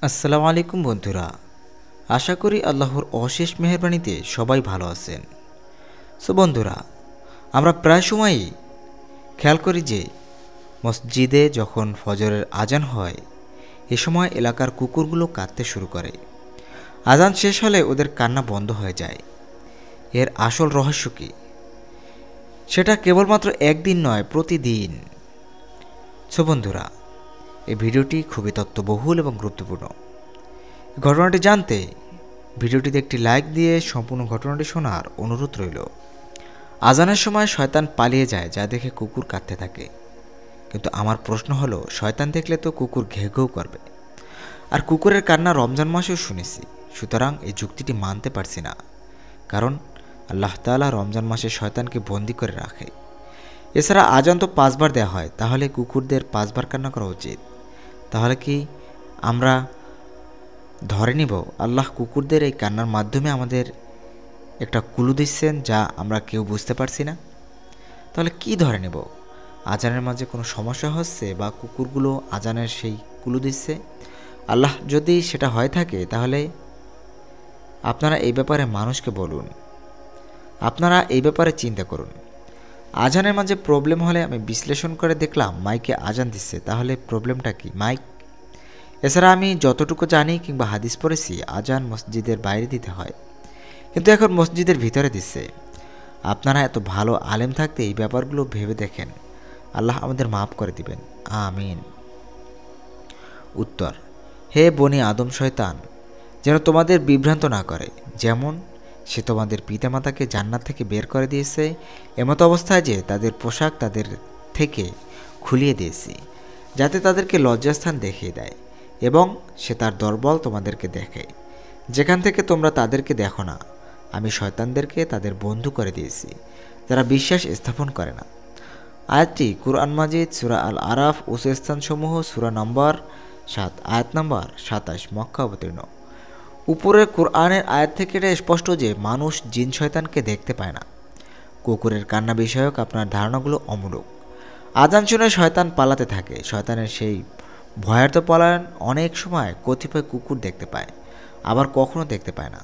আসসালামু আলাইকুম বন্ধুরা, আশা করি আল্লাহর অশেষ মেহেরবানিতে সবাই ভালো আছেন। বন্ধুরা, আমরা প্রায় সময়ই খেয়াল করি যে মসজিদে যখন ফজরের আজান হয় এ সময় এলাকার কুকুরগুলো কাঁদতে শুরু করে। আজান শেষ হলে ওদের কান্না বন্ধ হয়ে যায়। এর আসল রহস্য কী? সেটা কেবলমাত্র একদিন নয়, প্রতিদিন। বন্ধুরা, এই ভিডিওটি খুবই তথ্যবহুল এবং গুরুত্বপূর্ণ। ঘটনাটি জানতে ভিডিওটিতে একটি লাইক দিয়ে সম্পূর্ণ ঘটনাটি শোনার অনুরোধ রইল। আজানের সময় শয়তান পালিয়ে যায় যা দেখে কুকুর কাঁদতে থাকে। কিন্তু আমার প্রশ্ন হলো, শয়তান দেখলে তো কুকুর ঘেউ ঘেউ করবে, আর কুকুরের কান্না রমজান মাসেও শুনেছি। সুতরাং এই যুক্তিটি মানতে পারছি না, কারণ আল্লাহ তাআলা রমজান মাসে শয়তানকে বন্দি করে রাখে। এছাড়া আজান তো 5 বার দেওয়া হয়, তাহলে কুকুরদের 5 বার কান্না করা উচিত। তাহলে কি আমরা ধরে নিব আল্লাহ কুকুরদের এই কান্নার মাধ্যমে আমাদের একটা কুলু দিচ্ছেন, যা আমরা কেউ বুঝতে পারছি না? তাহলে কি ধরে নেব? আজানের মাঝে কোনো সমস্যা হচ্ছে, বা কুকুরগুলো আজানের সেই কুলু দিচ্ছে? আল্লাহ যদি সেটা হয়ে থাকে, তাহলে আপনারা এই ব্যাপারে মানুষকে বলুন, আপনারা এই ব্যাপারে চিন্তা করুন। আজানের মাঝে প্রবলেম হলে আমি বিশ্লেষণ করে দেখলাম মাইকে আজান দিচ্ছে, তাহলে প্রবলেমটা কি? মাইক? এছাড়া আমি যতটুকু জানি কিংবা হাদিস পড়েছি, আজান মসজিদের বাইরে দিতে হয়, কিন্তু এখন মসজিদের ভিতরে দিচ্ছে। আপনারা এত ভালো আলেম থাকতে এই ব্যাপারগুলো ভেবে দেখেন। আল্লাহ আমাদের মাফ করে দিবেন, আমিন। উত্তর: হে বনি আদম, শয়তান যেন তোমাদের বিভ্রান্ত না করে। যেমন সে তোমাদের পিতামাতাকে জান্নাত থেকে বের করে দিয়েছে, এমতো অবস্থায় যে তাদের পোশাক তাদের থেকে খুলিয়ে দিয়েছি, যাতে তাদেরকে লজ্জাস্থান দেখিয়ে দেয়, এবং সে তার দরবল তোমাদেরকে দেখে, যেখান থেকে তোমরা তাদেরকে দেখো না। আমি শয়তানদেরকে তাদের বন্ধু করে দিয়েছি, যারা বিশ্বাস স্থাপন করে না। আয়াতটি কুরআন মাজিদ সূরা আল আরাফ স্থানসমূহ সূরা নম্বর 7 আয়াত নম্বর 27 মক্কা অবতীর্ণ। উপরের কুরআনের আয়াত থেকে এটা স্পষ্ট যে মানুষ জিন শয়তানকে দেখতে পায় না। কুকুরের কান্না বিষয়ক আপনার ধারণাগুলো অমূলক। আজান শুনে শয়তান পালাতে থাকে। শয়তানের সেই ভয়ার্ত পলায়ন অনেক সময় কতিপয় কুকুর দেখতে পায়, আবার কখনো দেখতে পায় না।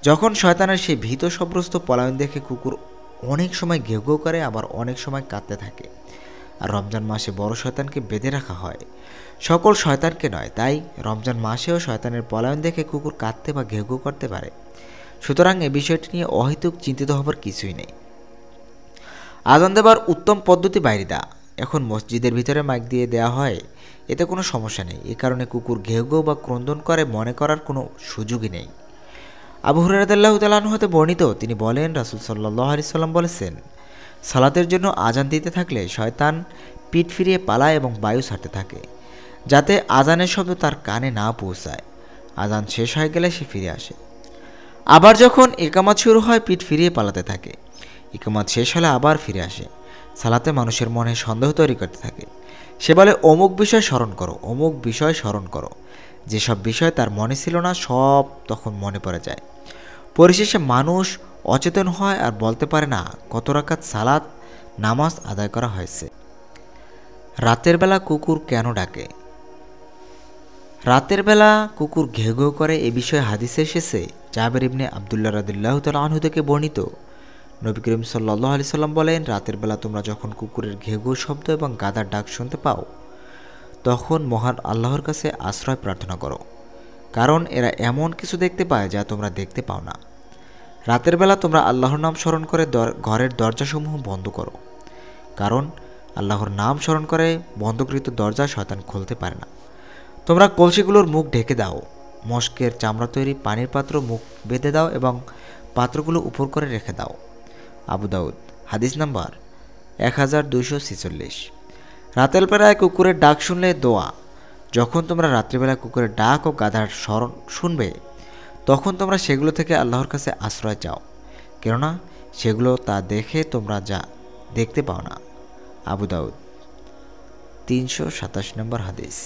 যখন শয়তানের সেই ভীত সন্ত্রস্ত পলায়ন দেখে কুকুর অনেক সময় ঘেউ ঘেউ করে, আবার অনেক সময় কাঁদতে থাকে। আর রমজান মাসে বড় শয়তানকে বেঁধে রাখা হয়, সকল শয়তানকে নয়। তাই রমজান মাসেও শয়তানের পলায়ন দেখে কুকুর কাঁদতে বা ঘেউ ঘেউ করতে পারে। সুতরাং এ বিষয়টি নিয়ে অহেতুক চিন্তিত হবার কিছুই নেই। আজান দেবার উত্তম পদ্ধতি বাইরে দেওয়া। এখন মসজিদের ভিতরে মাইক দিয়ে দেওয়া হয়, এতে কোনো সমস্যা নেই। এ কারণে কুকুর ঘেউ ঘেউ বা ক্রন্দন করে মনে করার কোনো সুযোগই নেই। আবু হুরায়রা রাদিয়াল্লাহু তাআলা আনহু হতে বর্ণিত, তিনি বলেন, রাসূল সাল্লাল্লাহু আলাইহি সাল্লাম বলেছেন, সালাতের জন্য আজান দিতে থাকলে শয়তান পিঠ ফিরিয়ে পালায় এবং বায়ু ছাড়তে থাকে, যাতে আজানের শব্দ তার কানে না পৌঁছায়। আজান শেষ হয়ে গেলে সে ফিরে আসে। আবার যখন ইকামত শুরু হয়, পিঠ ফিরিয়ে পালাতে থাকে। ইকামত শেষ হলে আবার ফিরে আসে। সালাতে মানুষের মনে সন্দেহ তৈরি করতে থাকে। সে বলে, অমুক বিষয় স্মরণ করো, অমুক বিষয় স্মরণ করো। যেসব বিষয় তার মনে ছিল না, সব তখন মনে পড়ে যায়। পরিশেষে মানুষ অচেতন হয় আর বলতে পারে না কত রাকাত সালাত নামাজ আদায় করা হয়েছে। রাতের বেলা কুকুর কেন ডাকে? রাতের বেলা কুকুর ঘেউ ঘেউ করে এ বিষয়ে হাদিসে এসেছে। জাবের ইবনে আবদুল্লাহ রাদিয়াল্লাহু তাআলা আনহু থেকে বর্ণিত, নবী করিম সাল্লাল্লাহু আলাইহি সাল্লাম বলেন, রাতের বেলা তোমরা যখন কুকুরের ঘেউ ঘেউ শব্দ এবং গাধার ডাক শুনতে পাও, তখন মহান আল্লাহর কাছে আশ্রয় প্রার্থনা করো, কারণ এরা এমন কিছু দেখতে পায় যা তোমরা দেখতে পাও না। রাতের বেলা তোমরা আল্লাহর নাম স্মরণ করে ঘরের দরজাসমূহ বন্ধ করো, কারণ আল্লাহর নাম স্মরণ করে বন্ধকৃত দরজা শয়তান খুলতে পারে না। তোমরা কলসিগুলোর মুখ ঢেকে দাও, মশকের চামড়া তৈরি পানির পাত্র মুখ বেঁধে দাও এবং পাত্রগুলো উপর করে রেখে দাও। আবু দাউদ হাদিস নাম্বার 1246। রাতের বেলায় কুকুরের ডাক শুনলে দোয়া। যখন তোমরা রাত্রিবেলা কুকুরের ডাক ও গাধার স্মরণ শুনবে, তখন তোমরা সেগুলো থেকে আল্লাহর কাছে আশ্রয় চাও, কেননা সেগুলো তা দেখে তোমরা যা দেখতে পাও না। আবু দাউদ 327 নম্বর হাদিস।